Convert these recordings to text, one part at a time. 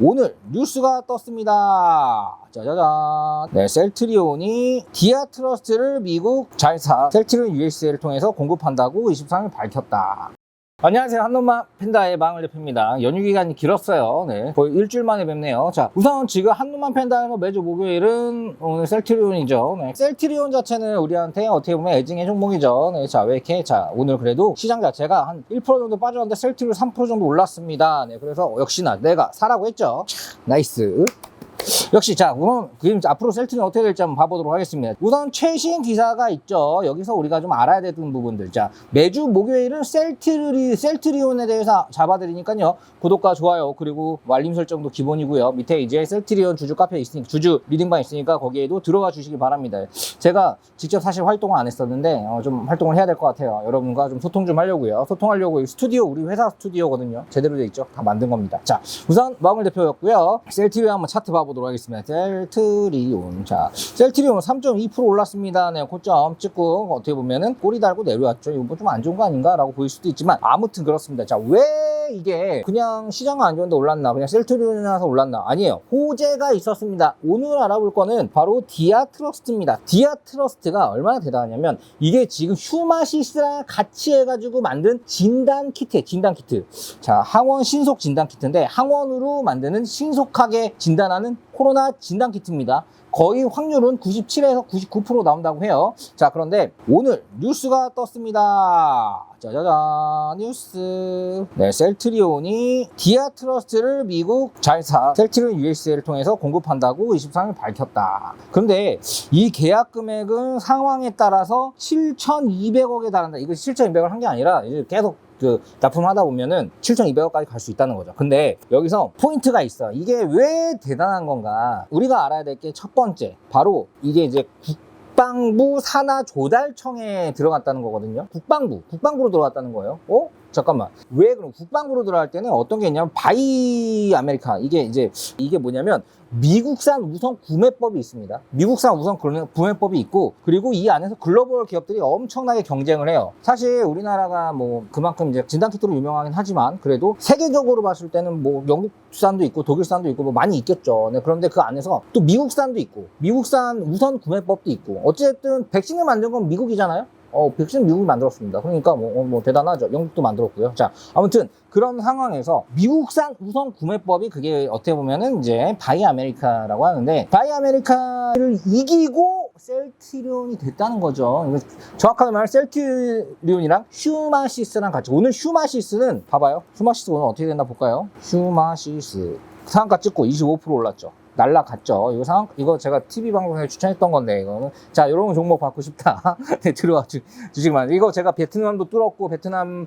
오늘 뉴스가 떴습니다. 짜자잔. 네, 셀트리온이 디아트러스트를 미국 자회사 셀트리온 USA를 통해서 공급한다고 23일 밝혔다. 안녕하세요. 한놈만 팬다의 망을 대표입니다. 연휴 기간이 길었어요. 네, 거의 일주일 만에 뵙네요. 자, 우선 지금 한놈만 팬다에서 매주 목요일은 오늘 셀트리온이죠. 네, 셀트리온 자체는 우리한테 어떻게 보면 애증의 종목이죠. 네, 자, 왜 이렇게? 자, 오늘 그래도 시장 자체가 한 1% 정도 빠졌는데 셀트리온 3% 정도 올랐습니다. 네, 그래서 역시나 내가 사라고 했죠. 나이스. 역시 자, 우선 그럼 앞으로 셀트리온 어떻게 될지 한번 봐보도록 하겠습니다. 우선 최신 기사가 있죠. 여기서 우리가 좀 알아야 되는 부분들. 자, 매주 목요일은 셀트리온에 대해서 잡아드리니까요. 구독과 좋아요 그리고 알림 설정도 기본이고요. 밑에 이제 셀트리온 주주 카페 있으니까, 주주 리딩방 있으니까 거기에도 들어가 주시기 바랍니다. 제가 직접 사실 활동을 안 했었는데 좀 활동을 해야 될 것 같아요. 여러분과 좀 소통 좀 하려고요. 소통하려고 스튜디오, 우리 회사 스튜디오거든요. 제대로 돼 있죠. 다 만든 겁니다. 자, 우선 마을 대표였고요. 셀트리온 한번 차트 봐보도록 하겠습니다. 셀트리온. 자, 셀트리온 3.2% 올랐습니다. 네, 고점 찍고 어떻게 보면은 꼬리 달고 내려왔죠. 이거 좀 안 좋은 거 아닌가? 라고 보일 수도 있지만 아무튼 그렇습니다. 자, 왜 이게 그냥 시장은 안 좋은데 올랐나? 그냥 셀트리온이 나서 올랐나? 아니에요. 호재가 있었습니다. 오늘 알아볼 거는 바로 디아트러스트입니다. 디아트러스트가 얼마나 대단하냐면 이게 지금 휴마시스랑 같이 해가지고 만든 진단 키트예요. 진단 키트. 자, 항원 신속 진단 키트인데 항원으로 만드는 신속하게 진단하는 코로나 진단 키트입니다. 거의 확률은 97에서 99% 나온다고 해요. 자, 그런데 오늘 뉴스가 떴습니다. 짜자잔, 뉴스. 네, 셀트리온이 디아트러스트를 미국 자회사 셀트리온 USA를 통해서 공급한다고 23일 밝혔다. 그런데 이 계약 금액은 상황에 따라서 7,200억에 달한다. 이거 7,200을 한 게 아니라 이제 계속 납품하다 보면은 7,200억까지 갈 수 있다는 거죠. 근데 여기서 포인트가 있어. 이게 왜 대단한 건가? 우리가 알아야 될 게 첫 번째, 바로 이게 이제 국방부 산하조달청에 들어갔다는 거거든요. 국방부로 들어갔다는 거예요. 잠깐만. 왜 그럼 국방부로 들어갈 때는 어떤 게 있냐면 바이 아메리카, 이게 뭐냐면 미국산 우선 구매법이 있습니다. 미국산 우선 구매법이 있고, 그리고 이 안에서 글로벌 기업들이 엄청나게 경쟁을 해요. 사실 우리나라가 뭐 그만큼 이제 진단키트로 유명하긴 하지만 그래도 세계적으로 봤을 때는 뭐 영국산도 있고 독일산도 있고 뭐 많이 있겠죠. 네, 그런데 그 안에서 또 미국산도 있고 미국산 우선 구매법도 있고, 어쨌든 백신을 만든 건 미국이잖아요. 백신 미국이 만들었습니다. 그러니까 뭐 대단하죠. 영국도 만들었고요. 자, 아무튼 그런 상황에서 미국산 우선 구매법이 그게 어떻게 보면은 이제 바이 아메리카라고 하는데, 바이 아메리카를 이기고 셀트리온이 됐다는 거죠. 정확하게 말하면 셀트리온이랑 휴마시스랑 같이, 오늘 휴마시스는 봐봐요. 휴마시스 오늘 어떻게 됐나 볼까요? 휴마시스 상한가 찍고 25% 올랐죠. 날라갔죠. 이거 제가 TV 방송에 추천했던 건데, 이거는. 자, 이런 종목 받고 싶다. 네, 들어와 주시기만. 이거 제가 베트남도 뚫었고, 베트남,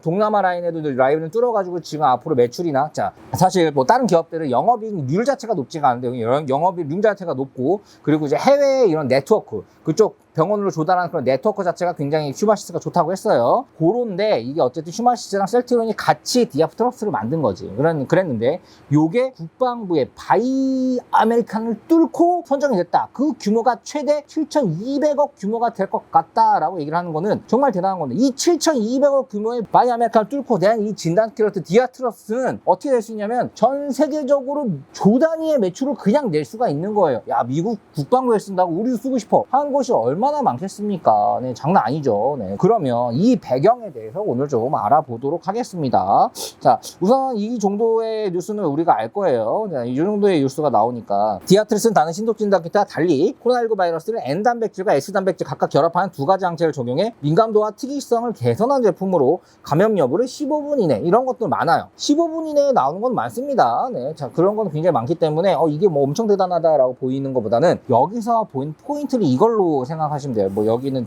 동남아 라인에도 라인을 뚫어가지고 지금 앞으로 매출이나, 자, 사실 뭐 다른 기업들은 영업이익률 자체가 높지가 않은데, 영업이익률 자체가 높고, 그리고 이제 해외 이런 네트워크, 그쪽 병원으로 조달하는 그런 네트워크 자체가 굉장히 휴마시스가 좋다고 했어요. 그런데 이게 어쨌든 휴마시스랑 셀트리온이 같이 디아트러스트를 만든 거지. 그랬는데 요게 국방부의 바이 아메리칸을 뚫고 선정이 됐다. 그 규모가 최대 7,200억 규모가 될 것 같다라고 얘기를 하는 거는 정말 대단한 건데, 이 7,200억 규모의 바이 아메리칸을 뚫고 된 이 진단 키트 디아트러스트는 어떻게 될 수 있냐면 전 세계적으로 조 단위의 매출을 그냥 낼 수가 있는 거예요. 야, 미국 국방부에 쓴다고 우리도 쓰고 싶어 하는 것이 얼마나 많겠습니까? 네, 장난 아니죠. 네, 그러면 이 배경에 대해서 오늘 좀 알아보도록 하겠습니다. 자, 우선 이 정도의 뉴스는 우리가 알 거예요. 네, 이 정도의 뉴스가 나오니까 디아트러스트는 다른 신속 진단 키트와 달리 코로나19 바이러스를 N단백질과 S단백질 각각 결합하는 두 가지 항체를 적용해 민감도와 특이성을 개선한 제품으로 감염 여부를 15분 이내, 이런 것도 많아요. 15분 이내에 나오는 건 많습니다. 네, 자, 그런 건 굉장히 많기 때문에 이게 뭐 엄청 대단하다라고 보이는 것보다는 여기서 보인 포인트를 이걸로 생각하시면 돼요. 뭐 여기는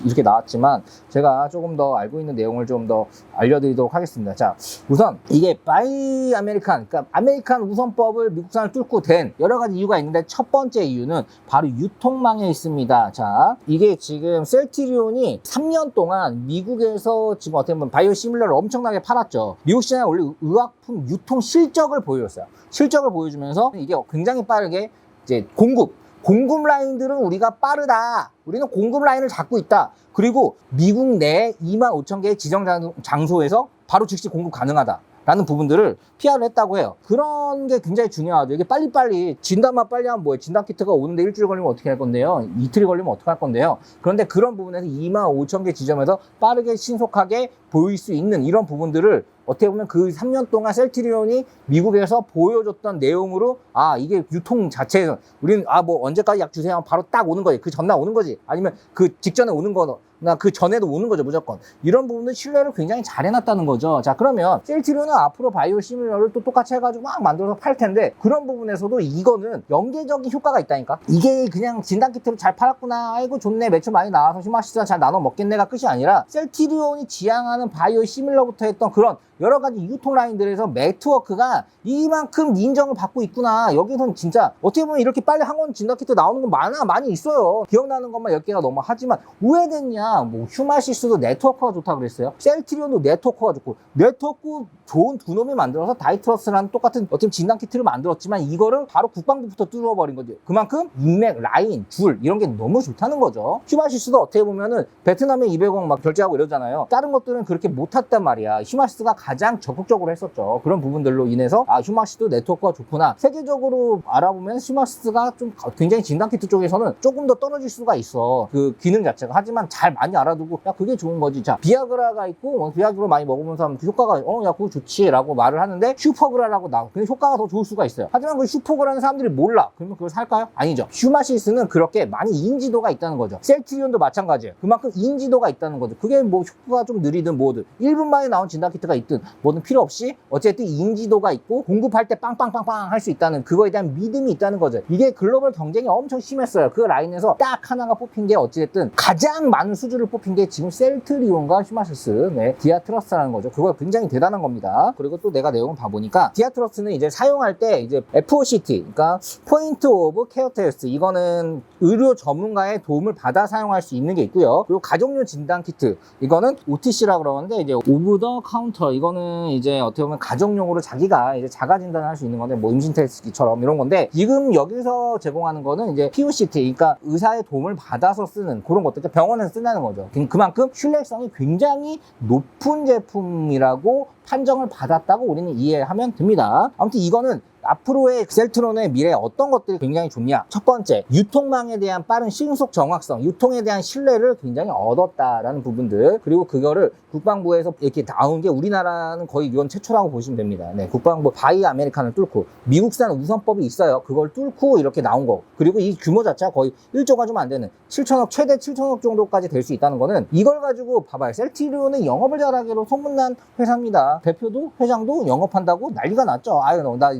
이렇게 나왔지만 제가 조금 더 알고 있는 내용을 좀 더 알려드리도록 하겠습니다. 자, 우선 이게 바이 아메리칸, 그러니까 아메리칸 우선법을 미국산을 뚫고 된 여러 가지 이유가 있는데, 첫 번째 이유는 바로 유통망에 있습니다. 자, 이게 지금 셀트리온이 3년 동안 미국에서 지금 어떻게 보면 바이오 시뮬러를 엄청나게 팔았죠. 미국 시장에 원래 의약품 유통 실적을 보여줬어요. 실적을 보여주면서 이게 굉장히 빠르게 이제 공급 라인들은 우리가 빠르다. 우리는 공급 라인을 잡고 있다. 그리고 미국 내 25,000개의 지정 장소에서 바로 즉시 공급 가능하다. 라는 부분들을 PR을 했다고 해요. 그런 게 굉장히 중요하죠. 이게 빨리빨리 진단만 빨리 하면 뭐예요? 진단 키트가 오는데 일주일 걸리면 어떻게 할 건데요? 이틀이 걸리면 어떻게 할 건데요? 그런데 그런 부분에서 25,000개 지점에서 빠르게 신속하게 보일 수 있는 이런 부분들을 어떻게 보면 그 3년 동안 셀트리온이 미국에서 보여줬던 내용으로 이게 유통 자체에서 우리는 뭐 언제까지 약 주세요 하면 바로 딱 오는 거지. 그 전날 오는 거지. 아니면 그 직전에 오는 거나 그 전에도 오는 거죠, 무조건. 이런 부분들 신뢰를 굉장히 잘 해놨다는 거죠. 자, 그러면 셀트리온은 앞으로 바이오 시밀러를 또 똑같이 해가지고 막 만들어서 팔 텐데 그런 부분에서도 이거는 연계적인 효과가 있다니까. 이게 그냥 진단키트로 잘 팔았구나, 아이고 좋네, 매출 많이 나와서 휴마시스랑 잘 나눠 먹겠네가 끝이 아니라 셀트리온이 지향하는 바이오 시밀러부터 했던 그런 여러 가지 유통 라인들에서 네트워크가 이만큼 인정을 받고 있구나. 여기서는 진짜 어떻게 보면 이렇게 빨리 항원 진단키트 나오는 건 많이 있어요. 기억나는 것만 10개가 넘어. 하지만 오래됐냐, 뭐 휴마시스도 네트워크가 좋다 그랬어요. 셀트리온도 네트워크가 좋고, 네트워크 좋은 두 놈이 만들어서 다이트러스라는 똑같은 어떤 진단키트를 만들었지만 이거를 바로 국방부부터 뚫어버린 거죠. 그만큼 인맥, 라인, 줄 이런 게 너무 좋다는 거죠. 휴마시스도 어떻게 보면은 베트남에 200억 막 결제하고 이러잖아요. 다른 것들은 그렇게 못했단 말이야. 휴마시스가 가장 적극적으로 했었죠. 그런 부분들로 인해서 휴마시스도 네트워크가 좋구나. 세계적으로 알아보면 휴마시스가 좀 굉장히 진단키트 쪽에서는 조금 더 떨어질 수가 있어. 그 기능 자체가. 하지만 잘 많이 알아두고 그게 좋은 거지. 자, 비아그라가 있고 비아그라 많이 먹으면서 하면 그 효과가 야 그거 좋지 라고 말을 하는데 슈퍼그라라고 나와. 근데 효과가 더 좋을 수가 있어요. 하지만 그 슈퍼그라는 사람들이 몰라. 그러면 그걸 살까요? 아니죠. 휴마시스는 그렇게 많이 인지도가 있다는 거죠. 셀트리온도 마찬가지예요. 그만큼 인지도가 있다는 거죠. 그게 뭐 효과가 좀 느리든 뭐든 1분 만에 나온 진단키트가 있든 뭐든 필요 없이 어쨌든 인지도가 있고 공급할 때 빵빵빵빵 할 수 있다는 그거에 대한 믿음이 있다는 거죠. 이게 글로벌 경쟁이 엄청 심했어요. 그 라인에서 딱 하나가 뽑힌 게 어찌됐든 가장 많은 수주를 뽑힌 게 지금 셀트리온과 휴마시스, 디아트러스라는 거죠. 그거 굉장히 대단한 겁니다. 그리고 또 내가 내용을 봐보니까 디아트러스는 이제 사용할 때 이제 FOCT, 그러니까 포인트 오브 케어 테스트, 이거는 의료 전문가의 도움을 받아 사용할 수 있는 게 있고요. 그리고 가정용 진단 키트, 이거는 OTC라고 그러는데 이제 오브 더 카운터, 이거는 이제 어떻게 보면 가정용으로 자기가 이제 자가 진단을 할 수 있는 건데 뭐 임신 테스트기처럼 이런 건데 지금 여기서 제공하는 거는 이제 POCT, 그러니까 의사의 도움을 받아서 쓰는 그런 것들, 병원에서 쓴다는 거죠. 그만큼 신뢰성이 굉장히 높은 제품이라고 판정을 받았다고 우리는 이해하면 됩니다. 아무튼 이거는 앞으로의 셀트리온의 미래에 어떤 것들이 굉장히 좋냐. 첫 번째, 유통망에 대한 빠른 신속 정확성, 유통에 대한 신뢰를 굉장히 얻었다라는 부분들. 그리고 그거를 국방부에서 이렇게 나온 게 우리나라는 거의 이건 최초라고 보시면 됩니다. 국방부 바이 아메리칸을 뚫고 미국산 우선법이 있어요. 그걸 뚫고 이렇게 나온 거. 그리고 이 규모 자체가 거의 1조가 좀 안 되는 7천억, 최대 7천억 정도까지 될 수 있다는 거는 이걸 가지고 봐봐요. 셀트리온은 영업을 잘하기로 소문난 회사입니다. 대표도 회장도 영업한다고 난리가 났죠.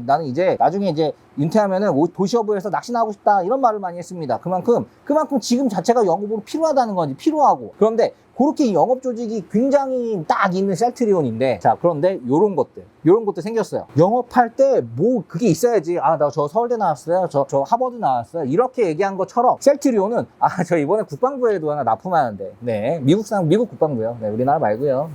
나는 이제 나중에 이제 은퇴하면은 도시어부에서 낚시나 하고 싶다 이런 말을 많이 했습니다. 그만큼 지금 자체가 영업으로 필요하다는 건지 필요하고. 그런데 그렇게 영업 조직이 굉장히 딱 있는 셀트리온인데, 자, 그런데 요런 것들 생겼어요. 영업할 때 뭐 그게 있어야지. 나 저 서울대 나왔어요. 저 하버드 나왔어요. 이렇게 얘기한 것처럼 셀트리온은 저 이번에 국방부에도 하나 납품하는데, 미국 국방부요. 우리나라 말고요.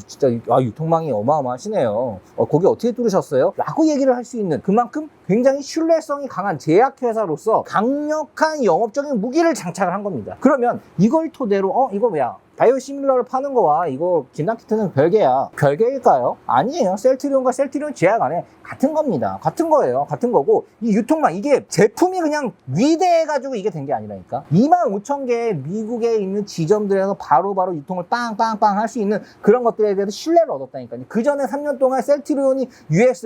진짜 유통망이 어마어마하시네요. 거기 어떻게 뚫으셨어요? 라고 얘기를 할 수 있는, 그만큼 굉장히 신뢰성이 강한 제약회사로서 강력한 영업적인 무기를 장착을 한 겁니다. 그러면 이걸 토대로 이거 뭐야? 바이오 시밀러를 파는 거와 이거 진단키트는 별개야. 별개일까요? 아니에요. 셀트리온과 셀트리온 제약 안에 같은 겁니다. 같은 거예요. 같은 거고, 이 유통망, 이게 제품이 그냥 위대해가지고 이게 된 게 아니라니까. 25,000개의 미국에 있는 지점들에서 바로바로 유통을 빵빵빵 할 수 있는 그런 것들에 대해서 신뢰를 얻었다니까요. 그 전에 3년 동안 셀트리온이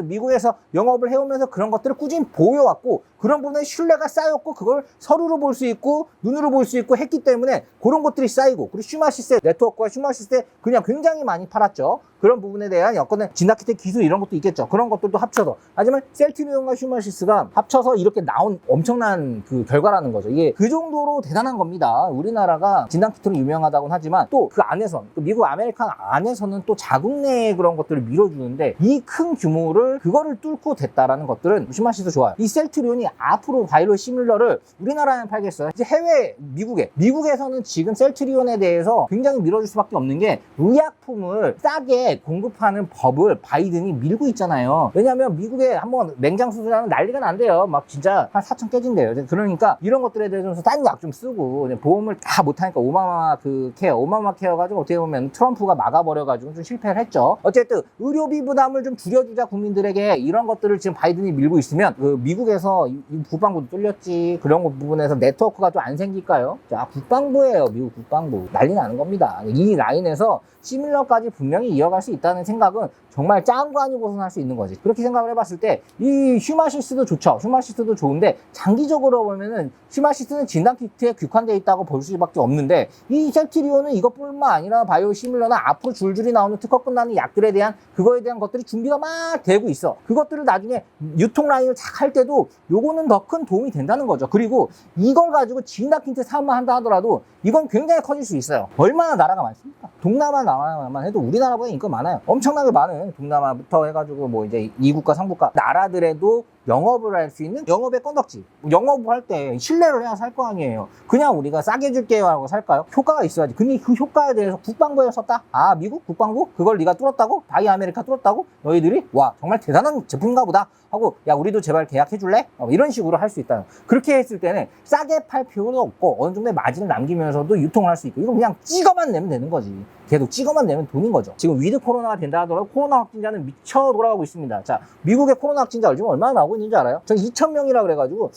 미국에서 영업을 해오면서 그런 것들을 꾸준히 보여왔고, 그런 부분에 신뢰가 쌓였고, 그걸 서류로 볼 수 있고 눈으로 볼 수 있고 했기 때문에 그런 것들이 쌓이고, 그리고 휴마시스 네트워크와 휴마시스에 그냥 굉장히 많이 팔았죠. 그런 부분에 대한 여건은 진단키트 기술 이런 것도 있겠죠. 그런 것들도 합쳐서. 하지만 셀트리온과 휴마시스가 합쳐서 이렇게 나온 엄청난 그 결과라는 거죠. 이게 그 정도로 대단한 겁니다. 우리나라가 진단키트로 유명하다고는 하지만 또 그 안에서, 미국 아메리칸 안에서는 또 자국 내에 그런 것들을 밀어주는데, 이 큰 규모를 그거를 뚫고 됐다라는 것들은 휴마시스 좋아요. 이 셀트리온이 앞으로 바이오 시밀러를 우리나라에 팔겠어요. 이제 해외 미국에서는 지금 셀트리온에 대해서 굉장히 밀어줄 수밖에 없는 게 의약품을 싸게 미국에 공급하는 법을 바이든이 밀고 있잖아요. 왜냐하면 미국에 한번 맹장 수술하면 난리가 난대요. 막 진짜 한 4천 깨진대요. 그러니까 이런 것들에 대해서 딴 약 좀 쓰고 보험을 다 못하니까 오바마 케어 가지고 어떻게 보면 트럼프가 막아버려가지고 좀 실패를 했죠. 어쨌든 의료비 부담을 좀 줄여주자 국민들에게, 이런 것들을 지금 바이든이 밀고 있으면 미국에서 이 국방부도 뚫렸지, 그런 부분에서 네트워크가 좀 안 생길까요? 자, 국방부예요. 미국 국방부. 난리 나는 겁니다. 이 라인에서 시밀러까지 분명히 이어갈 수 있다는 생각은 정말 짠 거 아니고선 할 수 있는 거지. 그렇게 생각을 해봤을 때 이 휴마시스도 좋죠. 휴마시스도 좋은데 장기적으로 보면은 휴마시스는 진단키트에 국한되어 있다고 볼 수밖에 없는데, 이 셀트리온은 이것뿐만 아니라 바이오 시밀러나 앞으로 줄줄이 나오는 특허 끝나는 약들에 대한 그거에 대한 것들이 준비가 막 되고 있어. 그것들을 나중에 유통 라인을 착 할 때도 요거는 더 큰 도움이 된다는 거죠. 그리고 이걸 가지고 진단키트 사업만 한다 하더라도 이건 굉장히 커질 수 있어요. 얼마나 나라가 많습니까? 동남아 나라만 해도 우리나라보다 인구가 많아요. 엄청나게 많은 동남아부터 해가지고 뭐 이제 2국가, 3국가 나라들에도 영업을 할 수 있는 영업의 건덕지. 영업을 할 때 신뢰를 해야 살 거 아니에요. 그냥 우리가 싸게 줄게요 하고 살까요? 효과가 있어야지. 근데 그 효과에 대해서 국방부에 썼다? 아, 미국 국방부? 그걸 네가 뚫었다고? 바이 아메리카 뚫었다고? 너희들이? 와, 정말 대단한 제품인가 보다 하고, 야, 우리도 제발 계약해 줄래? 이런 식으로 할 수 있다. 그렇게 했을 때는 싸게 팔 필요도 없고 어느 정도의 마진을 남기면서도 유통을 할 수 있고, 이거 그냥 찍어만 내면 되는 거지. 계속 찍어만 내면 돈인 거죠. 지금 위드 코로나가 된다 하더라도 코로나 확진자는 미쳐 돌아가고 있습니다. 자, 미국의 코로나 확진자 지금 얼마나 나오고 있는지 알아요? 전 2,000명이라 그래가지고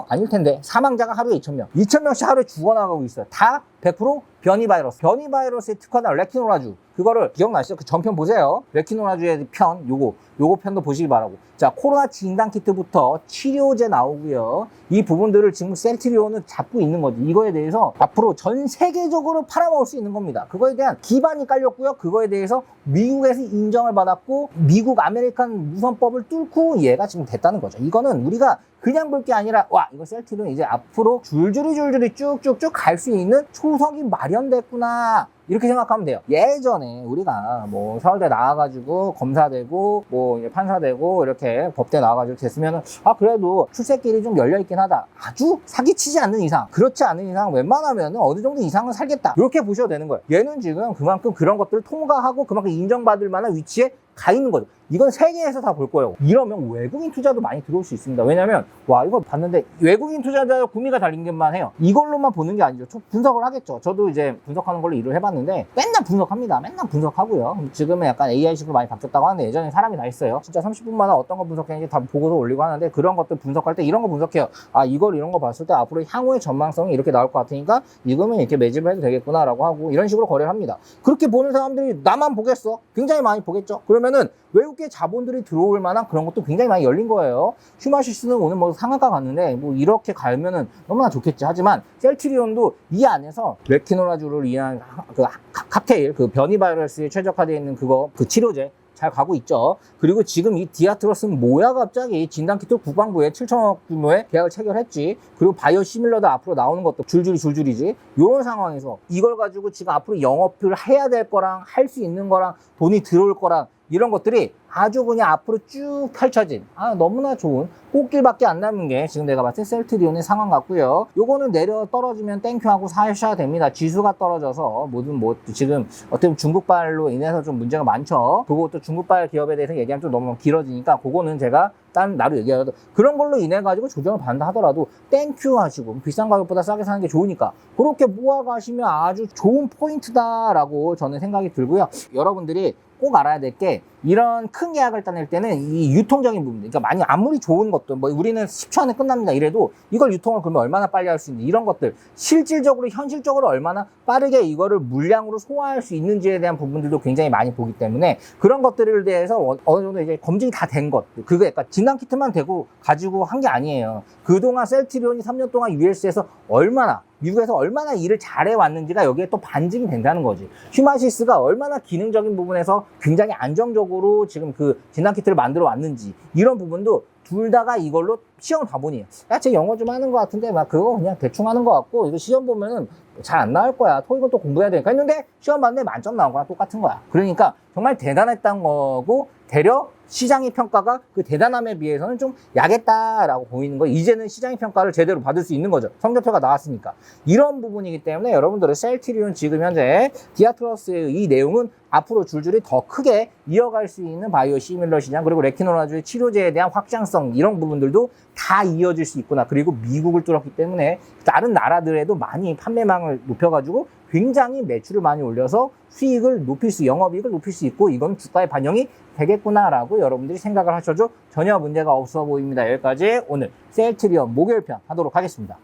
아닐 텐데, 사망자가 하루에 2,000명 2,000명씩 하루에 죽어나가고 있어요. 다 100% 변이 바이러스에 특화된 레키노라주, 그거를 기억나시죠? 그 전편 보세요. 레키노라주의 편, 요거 편도 보시기 바라고. 자, 코로나 진단 키트부터 치료제 나오고요. 이 부분들을 지금 셀트리온은 잡고 있는 거지. 이거에 대해서 앞으로 전 세계적으로 팔아먹을 수 있는 겁니다. 그거에 대한 기반이 깔렸고요. 그거에 대해서 미국에서 인정을 받았고, 미국 아메리칸 무선법을 뚫고 얘가 지금 됐다는 거죠. 이거는 우리가 그냥 볼 게 아니라, 와, 이거 셀트리온 이제 앞으로 줄줄이 쭉쭉쭉 갈 수 있는 초석이 마련됐구나, 이렇게 생각하면 돼요. 예전에 우리가 뭐 서울대 나와가지고 검사되고 뭐 이제 판사되고 이렇게 법대 나와가지고 됐으면은, 그래도 출세길이 좀 열려있긴 하다. 아주 사기치지 않는 이상, 그렇지 않은 이상 웬만하면 어느 정도 이상은 살겠다, 이렇게 보셔도 되는 거예요. 얘는 지금 그만큼 그런 것들을 통과하고 그만큼 인정받을 만한 위치에 가 있는 거죠. 이건 세계에서 다 볼 거예요. 이러면 외국인 투자도 많이 들어올 수 있습니다. 왜냐면 와, 이거 봤는데 외국인 투자자 구미가 달린 것만 해요. 이걸로만 보는 게 아니죠. 분석을 하겠죠. 저도 이제 분석하는 걸로 일을 해봤는데 맨날 분석합니다. 맨날 분석하고요. 지금은 약간 AI식으로 많이 바뀌었다고 하는데, 예전에 사람이 다 있어요. 진짜 30분마다 어떤 거 분석했는지 다 보고서 올리고 하는데, 그런 것들 분석할 때 이런 거 분석해요. 이런 거 봤을 때 앞으로 향후의 전망성이 이렇게 나올 것 같으니까 이거면 이렇게 매집을 해도 되겠구나 라고 하고, 이런 식으로 거래를 합니다. 그렇게 보는 사람들이 나만 보겠어? 굉장히 많이 보겠죠. 그러면은 외국계 자본들이 들어올 만한 그런 것도 굉장히 많이 열린 거예요. 휴마시스는 오늘 뭐 상한가 갔는데 뭐 이렇게 가면은 너무나 좋겠지. 하지만 셀트리온도 이 안에서 레키노라주를 위한 그 칵테일, 그 변이 바이러스에 최적화되어 있는 그 치료제 잘 가고 있죠. 그리고 지금 이 디아트러스는 뭐야, 갑자기 진단키트 국방부에 7천억 규모의 계약을 체결했지. 그리고 바이오 시밀러도 앞으로 나오는 것도 줄줄이지. 이런 상황에서 이걸 가지고 지금 앞으로 영업을 해야 될 거랑 할 수 있는 거랑 돈이 들어올 거랑 이런 것들이 아주 그냥 앞으로 쭉 펼쳐진, 너무나 좋은 꽃길밖에 안 남은 게 지금 내가 봤을 때 셀트리온의 상황 같고요. 요거는 내려 떨어지면 땡큐하고 사셔야 됩니다. 지수가 떨어져서 지금 어떻게 보면 중국발로 인해서 좀 문제가 많죠. 그것도 중국발 기업에 대해서 얘기하면 좀 너무 길어지니까 그거는 제가 딴 나로 얘기하도, 그런 걸로 인해 가지고 조정을 받는다 하더라도 땡큐 하시고 비싼 가격보다 싸게 사는 게 좋으니까 그렇게 모아가시면 아주 좋은 포인트다라고 저는 생각이 들고요. 여러분들이 꼭 알아야 될 게, 이런 큰 계약을 따낼 때는 이 유통적인 부분, 그러니까 많이 아무리 좋은 것도 뭐 우리는 10초 안에 끝납니다 이래도 이걸 유통을 그러면 얼마나 빨리 할 수 있는, 이런 것들 실질적으로 현실적으로 얼마나 빠르게 이거를 물량으로 소화할 수 있는지에 대한 부분들도 굉장히 많이 보기 때문에, 그런 것들에 대해서 어느 정도 이제 검증이 다 된 것, 그게 약간 진단 키트만 되고 가지고 한 게 아니에요. 그동안 셀트리온이 3년 동안 US에서 미국에서 얼마나 일을 잘해왔는지가 여기에 또 반증이 된다는 거지. 휴마시스가 얼마나 기능적인 부분에서 굉장히 안정적으로 지금 그 진단키트를 만들어 왔는지, 이런 부분도 둘 다가 이걸로 시험을 봐보니, 쟤 영어 좀 하는 것 같은데 막 그거 그냥 대충 하는 것 같고, 이거 시험 보면은 잘 안 나올 거야, 토익은 또 공부해야 되니까 했는데 시험 봤는데 만점 나온 거랑 똑같은 거야. 그러니까 정말 대단했다는 거고, 되려 시장의 평가가 그 대단함에 비해서는 좀 약했다라고 보이는 거. 이제는 시장의 평가를 제대로 받을 수 있는 거죠. 성적표가 나왔으니까. 이런 부분이기 때문에 여러분들은 셀트리온 지금 현재 디아트러스의 이 내용은 앞으로 줄줄이 더 크게 이어갈 수 있는 바이오 시밀러 시장, 그리고 레티노라주의 치료제에 대한 확장성, 이런 부분들도 다 이어질 수 있구나. 그리고 미국을 뚫었기 때문에 다른 나라들에도 많이 판매망을 높여가지고 굉장히 매출을 많이 올려서 수익을 높일 수, 영업이익을 높일 수 있고, 이건 주가에 반영이 되겠구나라고 여러분들이 생각을 하셔도 전혀 문제가 없어 보입니다. 여기까지 오늘 셀트리온 목요일 편 하도록 하겠습니다.